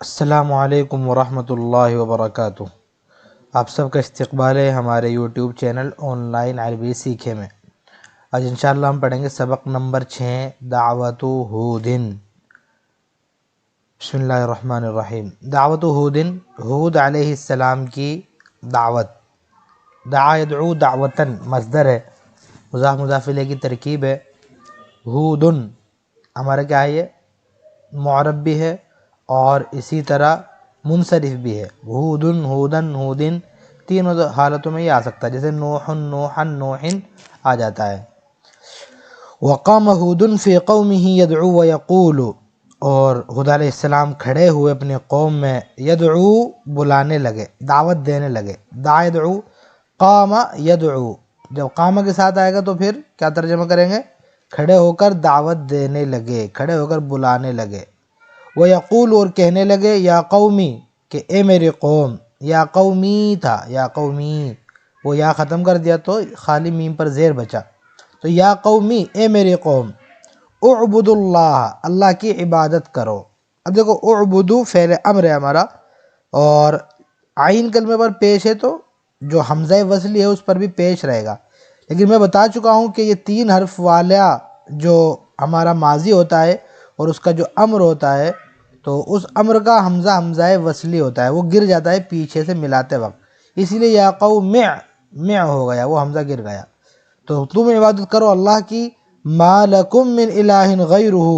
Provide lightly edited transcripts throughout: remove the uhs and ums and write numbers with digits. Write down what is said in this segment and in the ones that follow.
السلام علیکم ورحمۃ اللہ وبرکاتہ۔ آپ سب کا استقبال ہے ہمارے یوٹیوب چینل آن لائن عربی سیکھے میں۔ آج انشاءاللہ ہم پڑھیں گے سبق نمبر 6 دعوت ہود۔ بسم اللہ الرحمن الرحیم۔ دعوت ہود، ہود علیہ السلام کی دعوت۔ دعا یدعو دعوتاً مصدر ہے، مضاف مضاف الیہ کی ترکیب ہے۔ ہود ہمارا کیا ہے، یہ معرب بھی ہے اور اسی طرح منصرف بھی ہے۔ ہودن ہودن ہودن تینوں حالتوں میں یہ آ سکتا ہے، جیسے نوحن نوحن نوحن آ جاتا ہے۔ وقام ہود فی قومہ یدعو ویقول، اور ہود علیہ السلام کھڑے ہوئے اپنے قوم میں، یدعو بلانے لگے، دعوت دینے لگے۔ دعا یدعو، قام یدعو، جب قام کے ساتھ آئے گا تو پھر کیا ترجمہ کریں گے، کھڑے ہو کر دعوت دینے لگے، کھڑے ہو کر بلانے لگے۔ وَيَقُولُ، اور کہنے لگے، یا قومی، کہ اے میرے قوم۔ یا قومی تھا، یا قومی، وہ یا ختم کر دیا تو خالی میم پر زیر بچا، تو یا قومی، اے میرے قوم، اعبدوا اللہ، اللہ کی عبادت کرو۔ اب دیکھو اعبدو فعل امر ہے ہمارا، اور عین کلمے پر پیش ہے تو جو حمزہ وصلی ہے اس پر بھی پیش رہے گا، لیکن میں بتا چکا ہوں کہ یہ 3 حرف والا جو ہمارا ماضی ہوتا ہے اور اس کا جو امر ہوتا ہے، تو اس امر کا حمزہ وصلی ہوتا ہے، وہ گر جاتا ہے پیچھے سے ملاتے وقت، اسی لیے یا قوم مع ہو گیا، وہ حمزہ گر گیا۔ تو تم عبادت کرو اللہ کی، ما لکم من الہ غیرہ،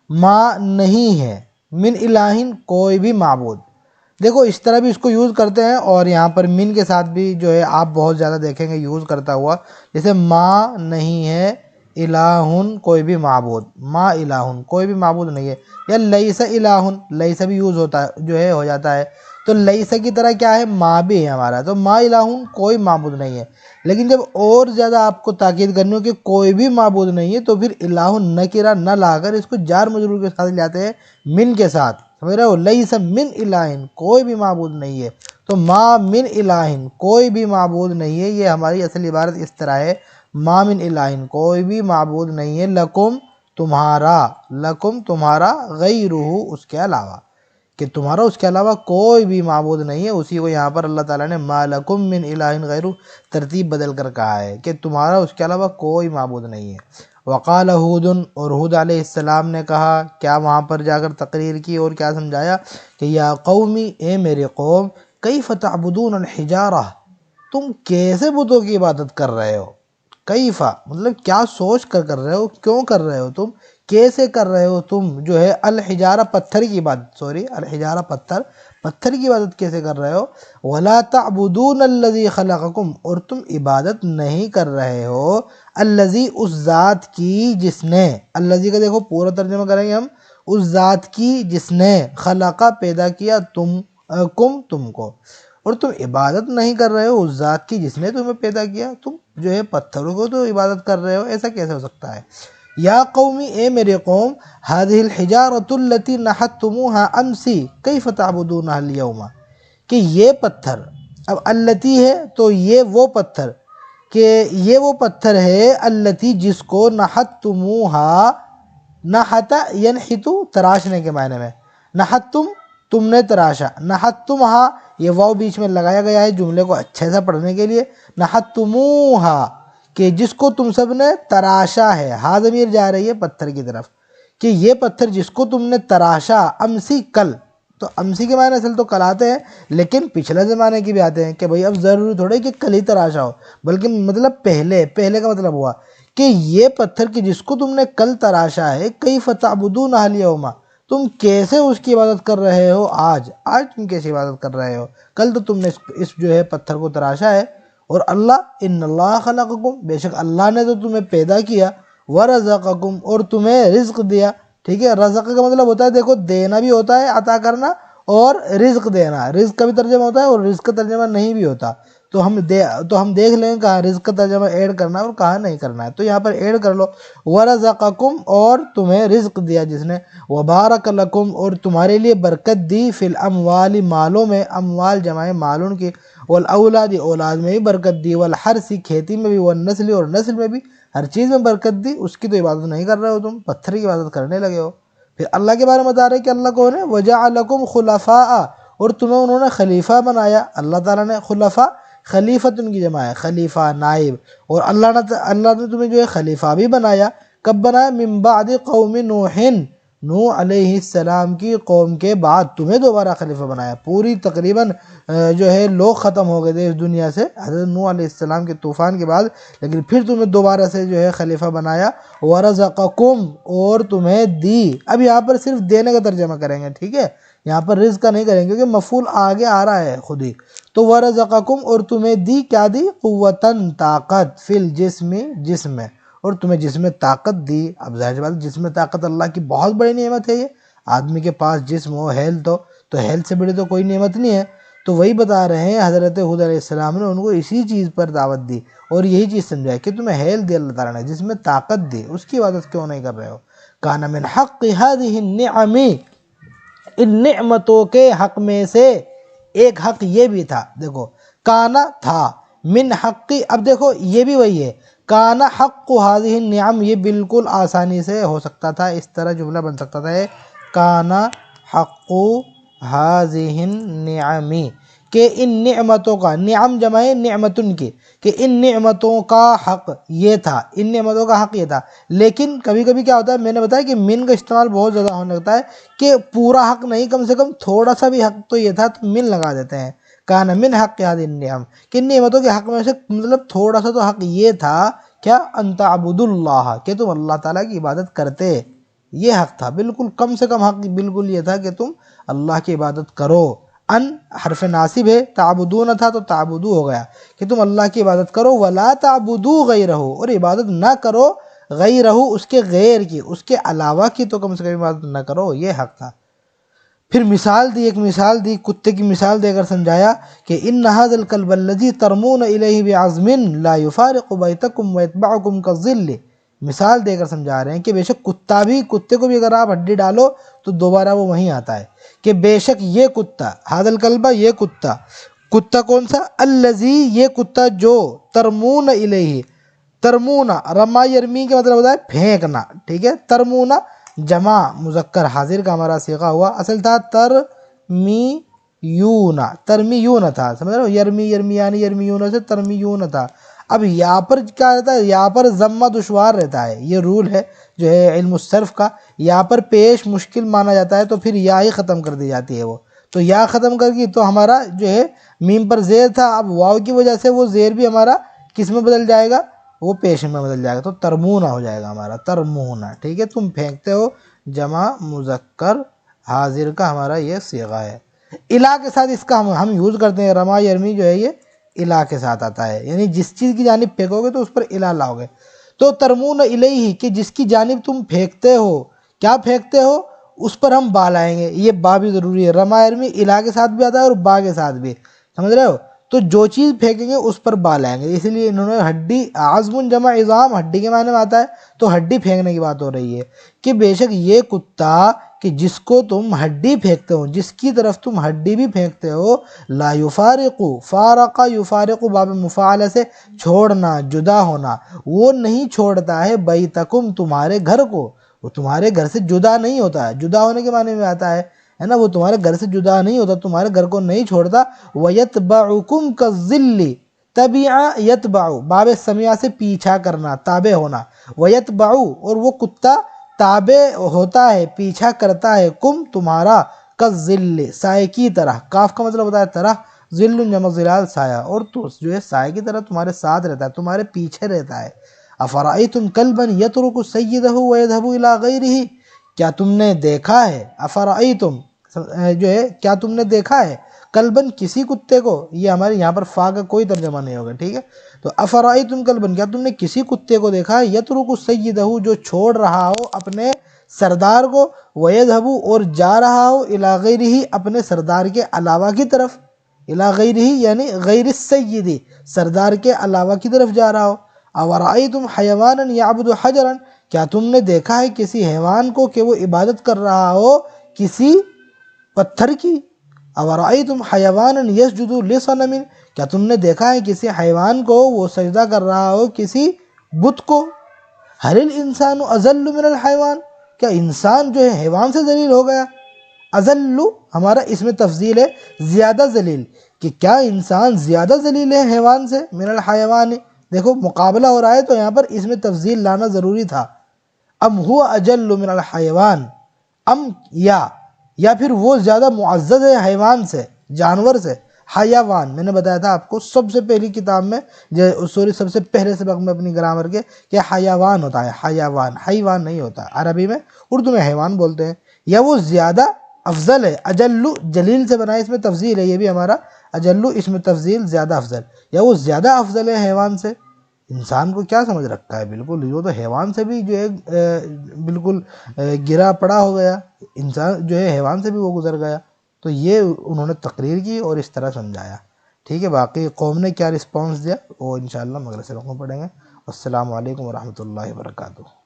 ما نہیں ہے، من الہ کوئی بھی معبود۔ دیکھو اس طرح بھی اس کو یوز کرتے ہیں، اور یہاں پر من کے ساتھ بھی جو ہے آپ بہت زیادہ دیکھیں گے یوز کرتا ہوا، جیسے ما نہیں ہے الہ کوئی بھی معبود، ما الہ کوئی بھی معبود نہیں ہے، یا لیس الہ، لیس بھی یوز ہوتا ہے جو ہے ہو جاتا ہے، تو لیس کی طرح کیا ہے، ما بھی ہے ہمارا، تو ما الہ کوئی معبود نہیں ہے۔ لیکن جب اور زیادہ آپ کو تاکید کرنی ہو کہ کوئی بھی معبود نہیں ہے، تو پھر الہ نکرہ نہ لا کر اس کو جار مجرور کے ساتھ لاتے ہیں، من کے ساتھ، سمجھ رہے ہو، لیس من الہ کوئی بھی معبود نہیں ہے، تو ما من الہ کوئی بھی معبود نہیں ہے، یہ ہماری اصل عبارت اس طرح ہے، ما من الہ کوئی بھی معبود نہیں ہے، لکم تمہارا، لکم تمہارا، غیرہ اس کے علاوہ، کہ تمہارا اس کے علاوہ کوئی بھی معبود نہیں ہے۔ اسی کو یہاں پر اللہ تعالیٰ نے ما لکم من الہ غیرہ ترتیب بدل کر کہا ہے کہ تمہارا اس کے علاوہ کوئی معبود نہیں ہے۔ وقال ہود، اور ہود علیہ السلام نے کہا، کیا وہاں پر جا کر تقریر کی اور کیا سمجھایا کہ یا قومی، اے میرے قوم، کیف تعبدون الحجارہ، تم کیسے بتوں کی عبادت کر رہے ہو، کیفا مطلب کیا سوچ کر رہے ہو، کیوں کر رہے ہو تم، کیسے کر رہے ہو تم جو ہے الحجارہ پتھر کی عبادت، الحجارہ پتھر کی عبادت کیسے کر رہے ہو، ولا تعبدون الذی خلقکم، اور تم عبادت نہیں کر رہے ہو الذی اس ذات کی جس نے، الذی کا دیکھو پورا ترجمہ کریں گے ہم، اس ذات کی جس نے، خلقہ پیدا کیا، تم کو، اور تم عبادت نہیں کر رہے ہو اس ذات کی جس نے تمہیں پیدا کیا، تم جو ہے پتھروں کو تو عبادت کر رہے ہو، ایسا کیسے ہو سکتا ہے۔ یا قومی، اے میرے قوم، هذه الحجارة التي نحتموها امسی کیف تعبدونها اليوم، کہ یہ پتھر، اب التی ہے تو یہ وہ پتھر، کہ یہ وہ پتھر ہے، التی جس کو نحتموها، نحت ینحت تراشنے کے معنی میں، نحتم تم نے تراشا، نحتمها یہ واو بیچ میں لگایا گیا ہے جملے کو اچھے سے پڑھنے کے لیے، نحتموها کہ جس کو تم سب نے تراشا ہے، ہا ضمیر جا رہی ہے پتھر کی طرف، کہ یہ پتھر جس کو تم نے تراشا، امسی کل، تو امسی کے معنی اصل تو کل آتے ہیں، لیکن پچھلے زمانے کی بھی آتے ہیں کہ بھئی اب ضروری تھوڑے کہ کل ہی تراشا ہو، بلکہ مطلب پہلے کا مطلب ہوا کہ یہ پتھر کی جس کو تم نے کل تراشا ہے، کیف تعبدونہ اليوم، تم کیسے اس کی عبادت کر رہے ہو آج تم کیسے عبادت کر رہے ہو، کل تو تم نے اس جو ہے پتھر کو تراشا ہے۔ اور اللہ، ان اللہ خلقکم، بے شک اللہ نے تو تمہیں پیدا کیا، ورزقکم، اور تمہیں رزق دیا، ٹھیک ہے، رزق کا مطلب ہوتا ہے دیکھو دینا بھی ہوتا ہے، عطا کرنا، اور رزق دینا، رزق کا بھی ترجمہ ہوتا ہے اور رزق کا ترجمہ نہیں بھی ہوتا، تو ہم دیکھ لیں کہاں رزق کا ترجمہ ایڈ کرنا ہے اور کہاں نہیں کرنا ہے، تو یہاں پر ایڈ کر لو، ورزقکم، اور تمہیں رزق دیا جس نے، وبارک لکم، اور تمہارے لیے برکت دی، فی الاموال مالوں میں، اموال جمع مالوں کی، والاولاد اولاد میں بھی برکت دی، والحرث کھیتی میں بھی، والنسل اور نسل میں بھی، ہر چیز میں برکت دی، اس کی تو عبادت نہیں کر رہے ہو تم، پتھر کی عبادت کرنے لگے ہو۔ پھر اللہ کے بارے میں بتا رہے کہ اللہ کون ہے، وَجَعَلَكُمْ خُلَفَاءَ، اور تمہیں انہوں نے خلیفہ بنایا، اللہ تعالیٰ نے خلفاء، خلیفت ان کی جمع ہے، خلیفہ نائب، اور اللہ نے تمہیں جو ہے خلیفہ بھی بنایا، کب بنایا؟ من بعد قوم نوح، نوح علیہ السلام کی قوم کے بعد تمہیں دوبارہ خلیفہ بنایا۔ پوری تقریباً جو ہے لوگ ختم ہو گئے تھے اس دنیا سے حضرت نوح علیہ السلام کے طوفان کے بعد، لیکن پھر تمہیں دوبارہ سے جو ہے خلیفہ بنایا، ورزقکم، اور تمہیں دی۔ اب یہاں پر صرف دینے کا ترجمہ کریں گے، ٹھیک ہے، یہاں پر رزق کا نہیں کریں گے کیونکہ مفعول آگے آ رہا ہے خود ہی۔ تو ورزقکم، اور تمہیں دی، کیا دی؟ قوتاً، طاقت، فی الجسم، جسم میں، اور تمہیں جسم میں طاقت دی۔ اب ظاہر سی بات ہے جسم میں طاقت اللہ کی بہت بڑی نعمت ہے، یہ آدمی کے پاس جسم ہو، ہیلتھ ہو، تو ہیلتھ سے بڑی تو کوئی نعمت نہیں ہے۔ تو وہی بتا رہے ہیں حضرت ہود علیہ السلام نے ان کو اسی چیز پر دعوت دی اور یہی چیز سمجھائی کہ تمہیں ہیلتھ دی اللہ تعالیٰ نے، جس میں طاقت دی، اس کی عبادت کیوں نہیں کر رہے ہو؟ کان من حق هذه النعم، ان نعمتوں کے حق میں سے ایک حق یہ بھی تھا، دیکھو کانا تھا، من حقی، اب دیکھو یہ بھی وہی ہے، کانا حق هذه النعم، یہ بالکل آسانی سے ہو سکتا تھا، اس طرح جملہ بن سکتا تھا، کانا حق هذه النعم، کہ ان نعمتوں کا، نعم جمع ہے نعمتن کی، کہ ان نعمتوں کا حق یہ تھا، ان نعمتوں کا حق یہ تھا۔ لیکن کبھی کبھی کیا ہوتا ہے، میں نے بتایا کہ من کا استعمال بہت زیادہ ہونے لگتا ہے، کہ پورا حق نہیں، کم سے کم تھوڑا سا بھی حق تو یہ تھا، تو من لگا دیتے ہیں، کان من حق هذه النعم، کہ ان نعمتوں کے حق میں سے مطلب تھوڑا سا تو حق یہ تھا، کیا؟ ان تعبدوا اللہ، کہ تم اللہ تعالیٰ کی عبادت کرتے، یہ حق تھا، بالکل کم سے کم حق بالکل یہ تھا کہ تم اللہ کی عبادت کرو۔ ان حرف ناصب ہے، تعبدون تھا تو تعبدو ہو گیا، کہ تم اللہ کی عبادت کرو، ولا تعبدو غیرہ، اور عبادت نہ کرو غیرہ، اس کے غیر کی، اس کے علاوہ کی تو کم سے کم عبادت نہ کرو، یہ حق تھا۔ پھر مثال دی، ایک مثال دی، کتے کی مثال دے کر سمجھایا کہ ان ھذا الکلب الذی ترمون الیہ بعظم لا یفارق بیتکم ویتبعکم کالظل، مثال دے کر سمجھا رہے ہیں کہ بے شک کتا بھی، کتے کو بھی اگر آپ ہڈی ڈالو تو دوبارہ وہ وہیں آتا ہے، کہ بے شک یہ کتا، ھذا الکلب، یہ کتا، کتا کون سا؟ الذی، یہ کتا جو، ترمون الیہ، ترمونا، رما یرمی کے مطلب ہوتا ہے پھینکنا، ٹھیک ہے، ترمونا جمع مذکر حاضر کا ہمارا صیغہ ہوا، اصل تھا ترمیون، ترمیون تھا، سمجھ رہے ہو، یرمی، یرمیانی، یرمیون سے ترمیون تھا۔ اب یہاں پر کیا رہتا ہے، یہاں پر ضمہ دشوار رہتا ہے، یہ رول ہے جو ہے علم الصرف کا، یہاں پر پیش مشکل مانا جاتا ہے تو پھر یا ہی ختم کر دی جاتی ہے، وہ تو یا ختم کر گی تو ہمارا جو ہے میم پر زیر تھا، اب واو کی وجہ سے وہ زیر بھی ہمارا کس میں بدل جائے گا؟ وہ پیش میں بدل جائے گا، تو ترمونا ہو جائے گا ہمارا، ترمونا، ٹھیک ہے، تم پھینکتے ہو، جمع مذکر حاضر کا ہمارا یہ صیغہ ہے۔ الہ کے ساتھ اس کا ہم یوز کرتے ہیں، رما یرمی جو ہے یہ الہ کے ساتھ آتا ہے، یعنی جس چیز کی جانب پھینکو گے تو اس پر الہ لاؤ گے، تو ترمون الیہ، کہ جس کی جانب تم پھینکتے ہو، کیا پھینکتے ہو، اس پر ہم با لائیں گے، یہ با بھی ضروری ہے، رما یرمی الہ کے ساتھ بھی آتا ہے اور با کے ساتھ بھی، سمجھ رہے ہو، تو جو چیز پھینکیں گے اس پر با لائیں گے، اسی لیے انہوں نے ہڈی، عظم جمع عظام، ہڈی کے معنی میں آتا ہے، تو ہڈی پھینکنے کی بات ہو رہی ہے، کہ بے شک یہ کتا، کہ جس کو تم ہڈی پھینکتے ہو، جس کی طرف تم ہڈی بھی پھینکتے ہو، لا یفارق، فارق یفارق باب مفاعلہ سے چھوڑنا، جدا ہونا، وہ نہیں چھوڑتا ہے بیتکم، تمہارے گھر کو، وہ تمہارے گھر سے جدا نہیں ہوتا ہے، جدا ہونے کے معنی میں آتا ہے نا، وہ تمہارے گھر سے جدا نہیں ہوتا، تمہارے گھر کو نہیں چھوڑتا، وَيَتْبَعُكُمْ كَالظِّلِّ، تَبِعَ يَتْبَعُ، باب سمیہ سے پیچھا کرنا، تابع ہونا، وَيَتْبَعُ، اور وہ کتا تابع ہوتا ہے، پیچھا کرتا ہے، کم، تمہارا، کالظِّلِّ، سائے کی طرح، کاف کا مطلب ہوتا ہے طرح، ظل جمع ظلال، سایہ، اور تو جو ہے سائے کی طرح تمہارے ساتھ رہتا ہے، تمہارے پیچھے رہتا ہے۔ افرأیتم کلبا یترک سیدہ ویذهب الی غیرہ، کیا تم نے دیکھا ہے، افرأیتم جو ہے کیا تم نے دیکھا ہے، کلبن کسی کتے کو، یہ ہمارے یہاں پر فا کا کوئی ترجمہ نہیں ہوگا، ٹھیک ہے، تو افرأیتم کلبن، کیا تم نے کسی کتے کو دیکھا ہے، یترک سیدہ، جو چھوڑ رہا ہو اپنے سردار کو، ویذهب، اور جا رہا ہو، الی غیرہ، اپنے سردار کے علاوہ کی طرف، الی غیرہ یعنی غیر السید، سردار کے علاوہ کی طرف جا رہا ہو۔ اورأیتم حیوانا یعبد حجرا، کیا تم نے دیکھا ہے کسی حیوان کو کہ وہ عبادت کر رہا ہو کسی پتھر کی، اورأیتم حیوانا یسجد لصنم، کیا تم نے دیکھا ہے کسی حیوان کو وہ سجدہ کر رہا ہو کسی بت کو، هل الانسان اذل من الحیوان، کیا انسان جو ہے حیوان سے ذلیل ہو گیا؟ اذل ہمارا اسم تفضیل ہے زیادہ ذلیل، کہ کیا انسان زیادہ ذلیل ہے حیوان سے؟ من الحیوان، دیکھو مقابلہ ہو رہا ہے تو یہاں پر اسم تفضیل لانا ضروری تھا. ام ہوا اجل من الحیوان، ام یا پھر وہ زیادہ معزز ہے حیوان سے، جانور سے. حیوان میں نے بتایا تھا آپ کو سب سے پہلی کتاب میں، سب سے پہلے سبق میں اپنی گرامر کے، کہ حیوان ہوتا ہے، حیوان نہیں ہوتا. عربی میں، اردو میں حیوان بولتے ہیں. یا وہ زیادہ افضل ہے، اجلو جلیل سے بنا ہے، اس میں تفضیل ہے، یہ بھی ہمارا اجلو اس میں تفضیل زیادہ افضل، یا وہ زیادہ افضل ہے حیوان سے. انسان کو کیا سمجھ رکھتا ہے، بالکل وہ تو حیوان سے بھی جو ہے بالکل گرا پڑا ہو گیا، انسان جو ہے حیوان سے بھی وہ گزر گیا. تو یہ انہوں نے تقریر کی اور اس طرح سمجھایا. ٹھیک ہے، باقی قوم نے کیا رسپانس دیا وہ انشاءاللہ اگلے سبق میں پڑھیں گے. السلام علیکم ورحمۃ اللہ وبرکاتہ.